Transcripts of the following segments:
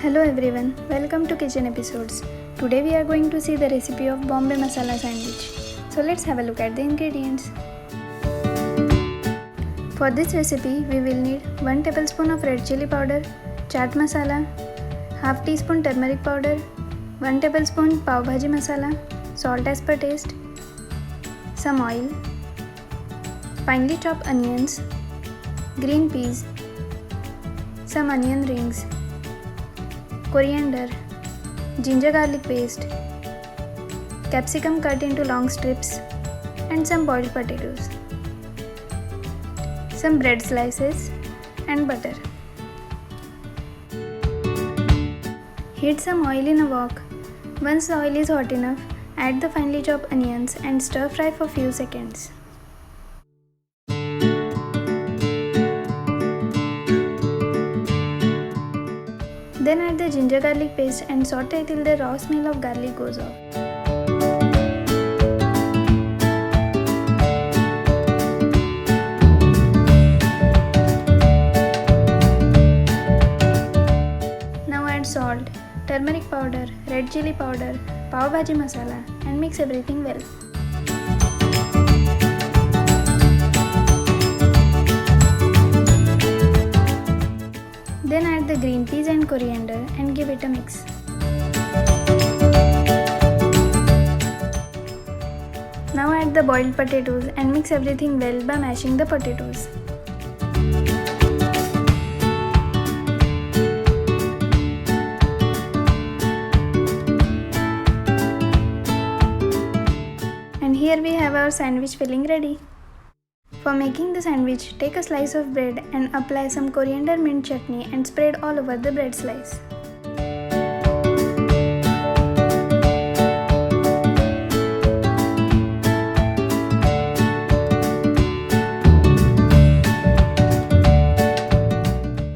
Hello everyone, welcome to Kitchen Episodes. Today we are going to see the recipe of Bombay Masala Sandwich. So let's have a look at the ingredients. For this recipe, we will need 1 tablespoon of red chili powder, chaat masala, half teaspoon turmeric powder, 1 tablespoon pav bhaji masala, salt as per taste, some oil, finely chopped onions, green peas, some onion rings, coriander, ginger garlic paste, capsicum cut into long strips, and some boiled potatoes, some bread slices, and butter. Heat some oil in a wok. Once the oil is hot enough, add the finely chopped onions and stir fry for few seconds. Then add the ginger garlic paste and saute till the raw smell of garlic goes off. Now add salt, turmeric powder, red chili powder, pav bhaji masala and mix everything well. Then add the green peas and coriander and give it a mix. Now add the boiled potatoes and mix everything well by mashing the potatoes. And here we have our sandwich filling ready. For making the sandwich, take a slice of bread and apply some coriander mint chutney and spread all over the bread slice.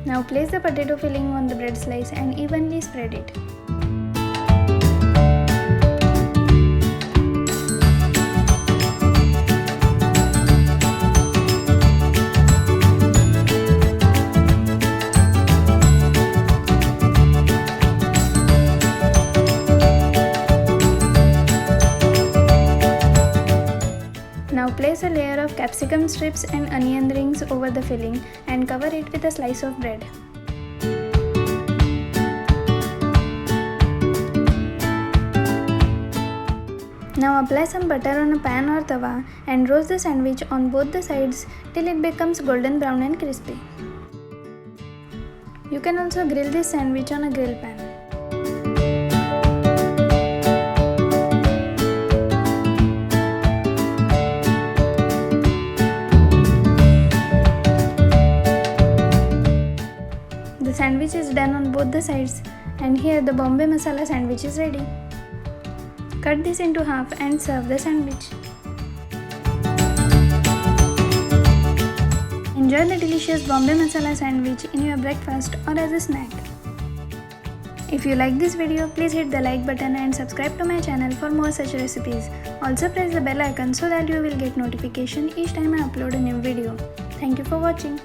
Now place the potato filling on the bread slice and evenly spread it. Now place a layer of capsicum strips and onion rings over the filling and cover it with a slice of bread. Now apply some butter on a pan or tawa and roast the sandwich on both the sides till it becomes golden brown and crispy. You can also grill this sandwich on a grill pan. The sandwich is done on both the sides, and here the Bombay Masala Sandwich is ready. Cut this into half and serve the sandwich. Enjoy the delicious Bombay Masala Sandwich in your breakfast or as a snack. If you like this video, please hit the like button and subscribe to my channel for more such recipes. Also press the bell icon so that you will get notification each time I upload a new video. Thank you for watching.